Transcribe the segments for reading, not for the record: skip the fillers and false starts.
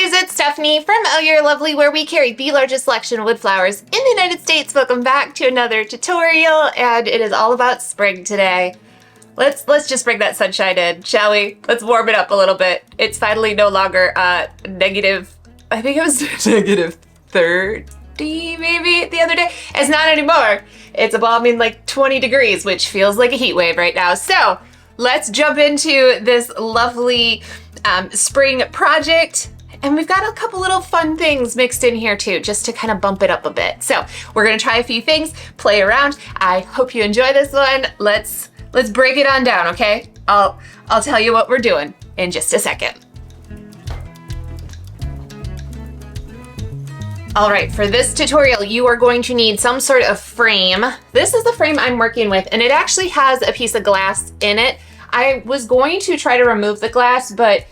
guys, it's Stephanie from Oh You're Lovely, where we carry the largest selection of wood flowers in the United States. Welcome back to another tutorial, and it is all about spring today. Let's just bring that sunshine in, shall we? Let's warm it up a little bit. It's finally no longer negative, I think it was negative 30 maybe the other day. It's not anymore. It's a balmy like 20 degrees, which feels like a heat wave right now. So let's jump into this lovely spring project. And we've got a couple little fun things mixed in here too, just to kind of bump it up a bit. So we're gonna try a few things, play around. I hope you enjoy this one. Let's break it on down, okay? I'll tell you what we're doing in just a second. All right, for this tutorial, you are going to need some sort of frame. This is the frame I'm working with, and it actually has a piece of glass in it. I was going to try to remove the glass, but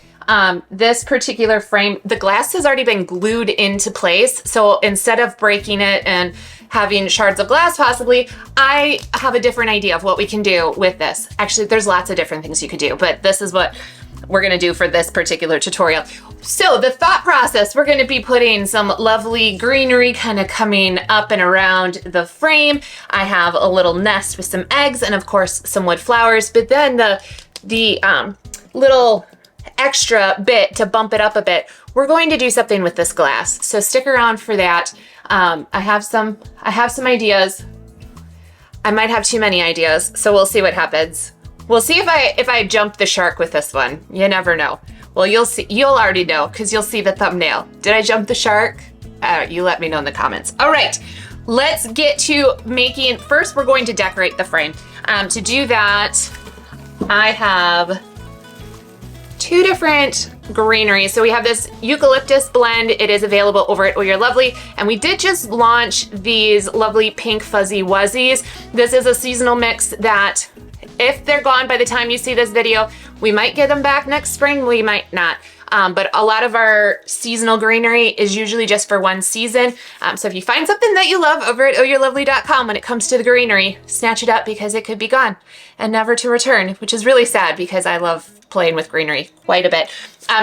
this particular frame, the glass has already been glued into place. So instead of breaking it and having shards of glass possibly, I have a different idea of what we can do with this. Actually, there's lots of different things you could do, but this is what we're gonna do for this particular tutorial. So the thought process, we're gonna be putting some lovely greenery kind of coming up and around the frame. I have a little nest with some eggs and of course some wood flowers, but then the little extra bit to bump it up a bit, we're going to do something with this glass. So stick around for that. I have some ideas. I might have too many ideas, so we'll see what happens. We'll see if I jump the shark with this one. You never know. Well, you'll already know because you'll see the thumbnail. Did I jump the shark? You let me know in the comments. All right, let's get to making, first we're going to decorate the frame. To do that, I have two different greeneries. So we have this eucalyptus blend. It is available over at Oh You're Lovely. And we did just launch these lovely pink fuzzy wuzzies. This is a seasonal mix that if they're gone by the time you see this video, we might get them back next spring, we might not. But a lot of our seasonal greenery is usually just for one season. So if you find something that you love over at ohyourlovely.com when it comes to the greenery, snatch it up because it could be gone and never to return, which is really sad because I love playing with greenery quite a bit.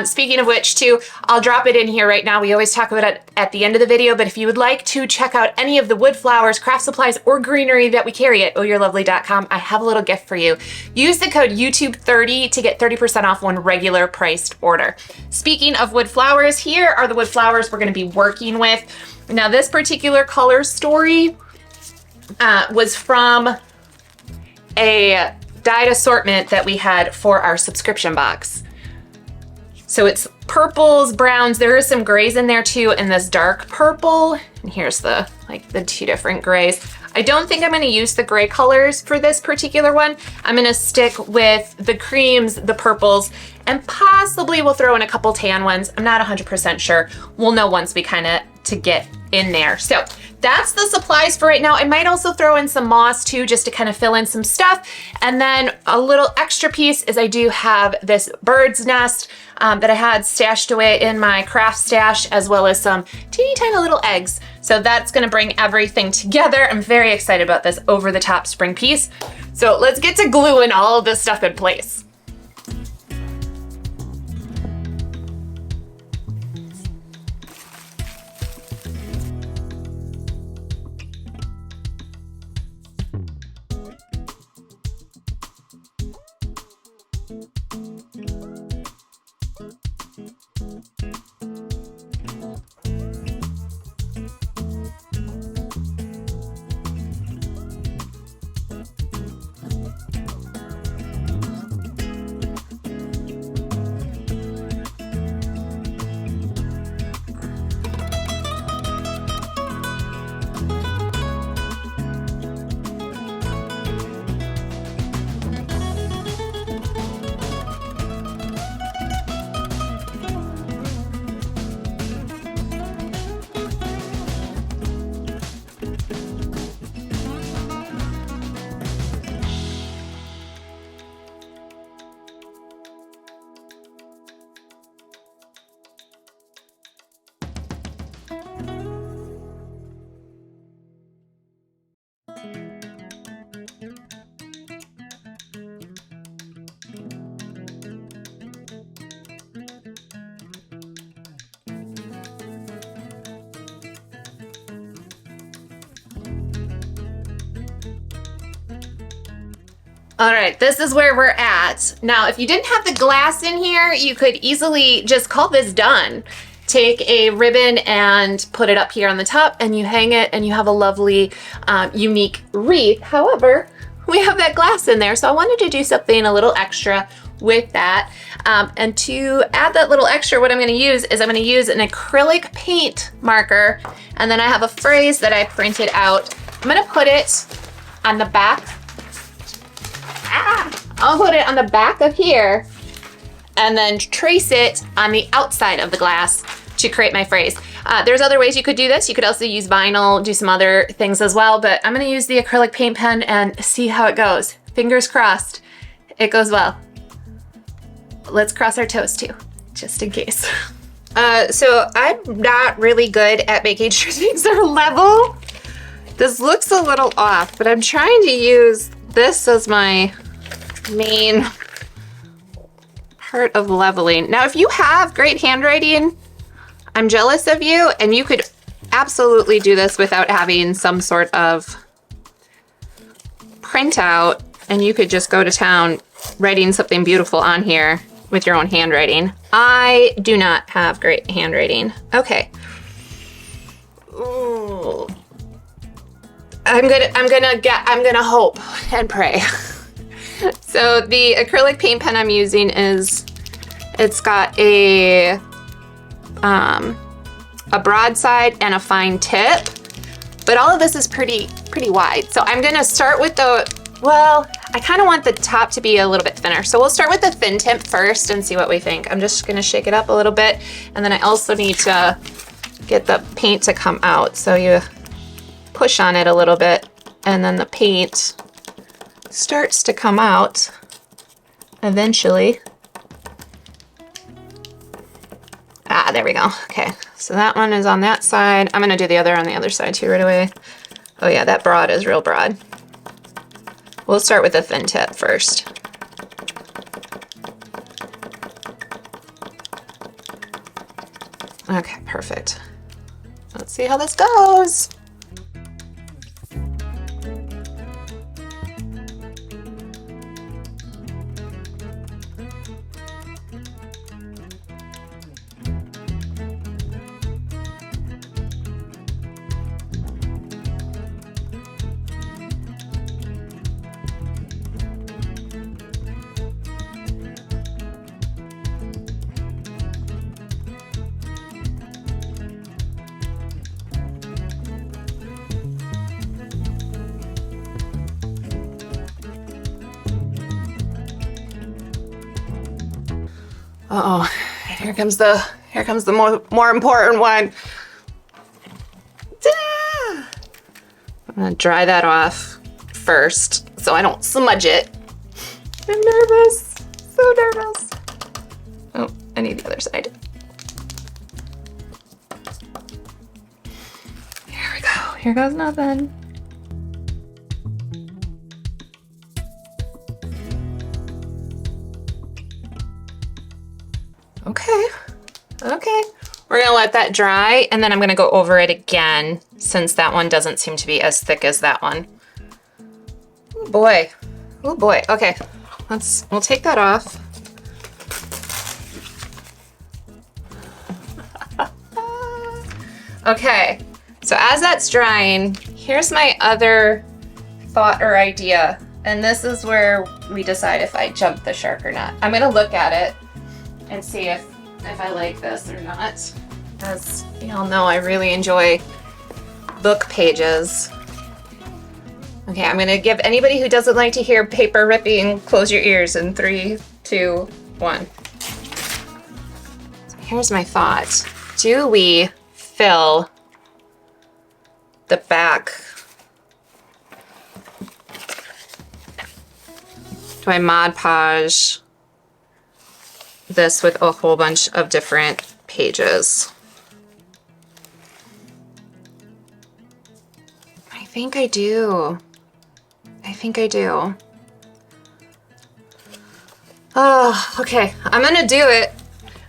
Speaking of which too, I'll drop it in here right now. We always talk about it at the end of the video, but if you would like to check out any of the wood flowers, craft supplies, or greenery that we carry at ohyourlovely.com, I have a little gift for you. Use the code YouTube30 to get 30% off one regular priced order. Speaking of wood flowers, here are the wood flowers we're gonna be working with. Now this particular color story was from a dyed assortment that we had for our subscription box. So it's purples, browns, there are some grays in there too, and this dark purple. And here's the two different grays. I don't think I'm gonna use the gray colors for this particular one. I'm gonna stick with the creams, the purples, and possibly we'll throw in a couple tan ones. I'm not 100% sure. We'll know once we to get in there. So that's the supplies for right now. I might also throw in some moss too, just to kind of fill in some stuff. And then a little extra piece is I do have this bird's nest that I had stashed away in my craft stash, as well as some teeny tiny little eggs. So that's gonna bring everything together. I'm very excited about this over the top spring piece. So let's get to gluing all of this stuff in place. All right, this is where we're at. Now, if you didn't have the glass in here, you could easily just call this done. Take a ribbon and put it up here on the top and you hang it and you have a lovely, unique wreath. However, we have that glass in there, so I wanted to do something a little extra with that. And to add that little extra, what I'm gonna use is I'm gonna use an acrylic paint marker, and then I have a phrase that I printed out. I'm gonna put it on the back. I'll put it on the back of here and then trace it on the outside of the glass to create my phrase. There's other ways you could do this. You could also use vinyl, do some other things as well, but I'm gonna use the acrylic paint pen and see how it goes. Fingers crossed, it goes well. Let's cross our toes too, just in case. So I'm not really good at making sure things are level. This looks a little off, but I'm trying to use this as my main part of leveling. Now, if you have great handwriting, I'm jealous of you, and you could absolutely do this without having some sort of printout, and you could just go to town writing something beautiful on here with your own handwriting. I do not have great handwriting. Okay. Ooh. I'm gonna hope and pray. So the acrylic paint pen I'm using it's got a broad side and a fine tip, but all of this is pretty wide. So I'm gonna start with I kind of want the top to be a little bit thinner. So we'll start with the thin tip first and see what we think. I'm just gonna shake it up a little bit. And then I also need to get the paint to come out. So you push on it a little bit and then the paint starts to come out eventually. There we go. Okay, so that one is on that side. I'm gonna do the other on the other side too right away. Oh yeah, that broad is real broad. We'll start with the thin tip first. Okay, perfect. Let's see how this goes. Uh-oh, here comes the more important one. I'm gonna dry that off first so I don't smudge it. I'm nervous, so nervous. Oh, I need the other side. Here we go, here goes nothing. Okay. We're gonna let that dry, and then I'm gonna go over it again since that one doesn't seem to be as thick as that one. Oh boy. Okay, we'll take that off. Okay, so as that's drying, here's my other thought or idea, and this is where we decide if I jump the shark or not. I'm gonna look at it and see if I like this or not. As you all know, I really enjoy book pages. Okay, I'm gonna give anybody who doesn't like to hear paper ripping, close your ears in 3, 2, 1. So here's my thought. Do we fill the back? Do I Mod Podge this with a whole bunch of different pages? I think I do. Oh, okay. I'm gonna do it.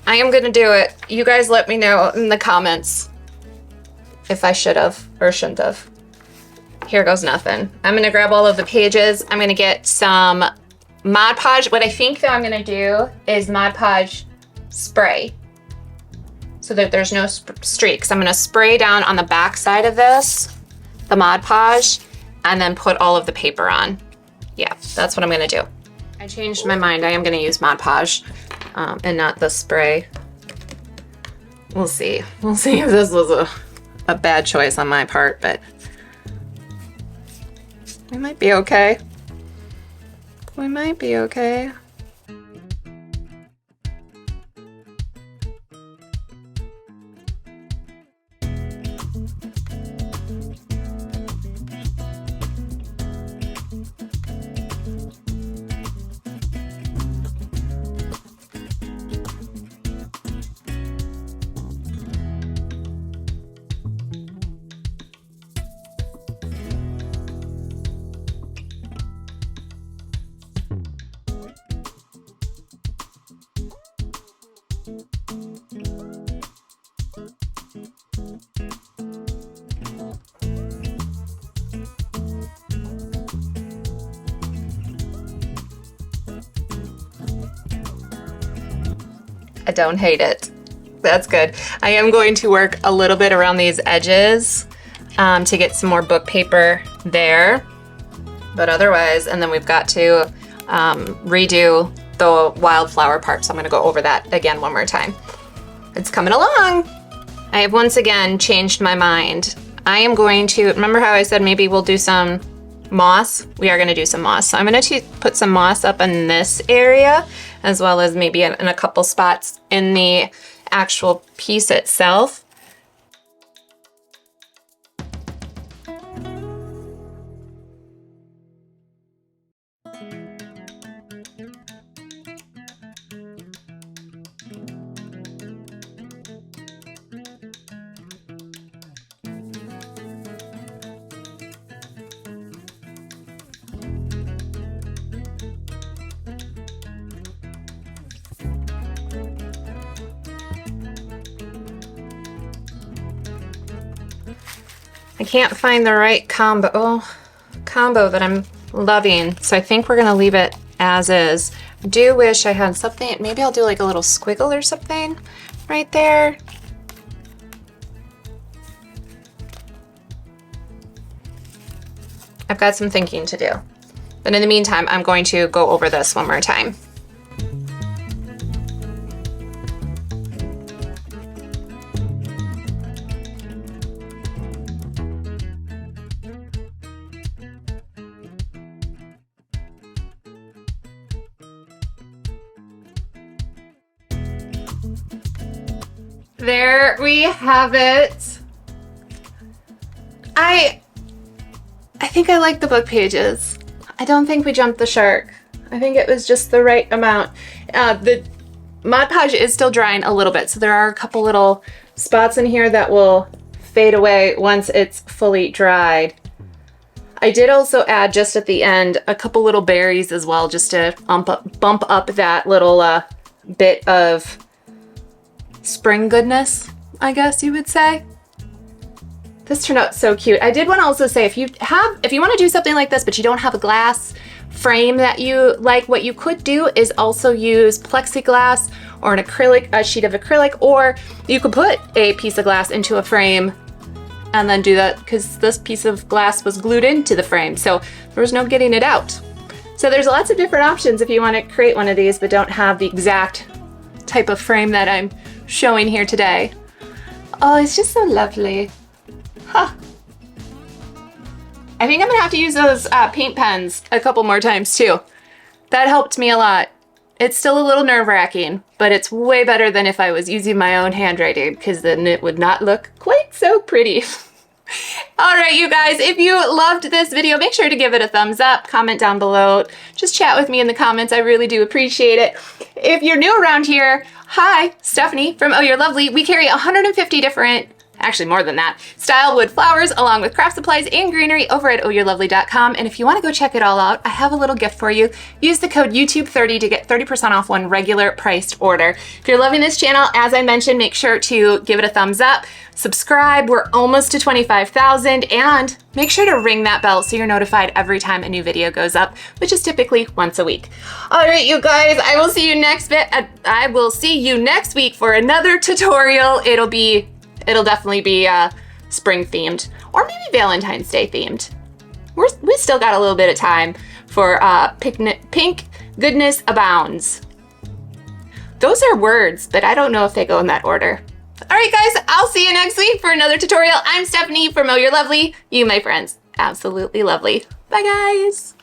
I am gonna do it. You guys let me know in the comments if I should have or shouldn't have. Here goes nothing. I'm gonna grab all of the pages. I'm gonna get some Mod Podge. What I think though I'm gonna do is Mod Podge spray so that there's no streaks. I'm gonna spray down on the back side of this, the Mod Podge, and then put all of the paper on. Yeah, that's what I'm gonna do. I changed my mind. I am gonna use Mod Podge and not the spray. We'll see. We'll see if this was a bad choice on my part, but we might be okay. We might be okay. I don't hate it. That's good. I am going to work a little bit around these edges to get some more book paper there. But otherwise, and then we've got to redo the wildflower part, so I'm gonna go over that again one more time. It's coming along. I have once again changed my mind. I am going to, remember how I said maybe we'll do some moss? We are gonna do some moss. So I'm gonna put some moss up in this area, as well as maybe in a couple spots in the actual piece itself. I can't find the right combo that I'm loving, so I think we're gonna leave it as is. I do wish I had something, maybe I'll do like a little squiggle or something right there. I've got some thinking to do. But in the meantime, I'm going to go over this one more time. There we have it. I think I like the book pages. I don't think we jumped the shark. I think it was just the right amount. The Mod Podge is still drying a little bit, so there are a couple little spots in here that will fade away once it's fully dried. I did also add just at the end a couple little berries as well, just to bump up that little bit of spring goodness, I guess you would say. This turned out so cute. I did want to also say, if you want to do something like this, but you don't have a glass frame that you like, what you could do is also use plexiglass or a sheet of acrylic, or you could put a piece of glass into a frame and then do that, because this piece of glass was glued into the frame, so there was no getting it out. So there's lots of different options if you want to create one of these but don't have the exact type of frame that I'm showing here today. Oh, it's just so lovely. Huh. I think I'm gonna have to use those paint pens a couple more times too. That helped me a lot. It's still a little nerve-wracking, but it's way better than if I was using my own handwriting, because then it would not look quite so pretty. All right, you guys, if you loved this video, make sure to give it a thumbs up, comment down below, just chat with me in the comments. I really do appreciate it. If you're new around here, hi, Stephanie from Oh You're Lovely. We carry 150 different actually more than that, style wood flowers along with craft supplies and greenery over at ohyourlovely.com. And if you want to go check it all out, I have a little gift for you. Use the code YouTube30 to get 30% off one regular priced order. If you're loving this channel, as I mentioned, make sure to give it a thumbs up, subscribe. We're almost to 25,000, and make sure to ring that bell so you're notified every time a new video goes up, which is typically once a week. All right, you guys, I will see you next week for another tutorial. It'll definitely be spring themed, or maybe Valentine's Day themed. We still got a little bit of time for pink goodness abounds. Those are words, but I don't know if they go in that order. All right, guys, I'll see you next week for another tutorial. I'm Stephanie from Oh You're Lovely. You, my friends, absolutely lovely. Bye, guys.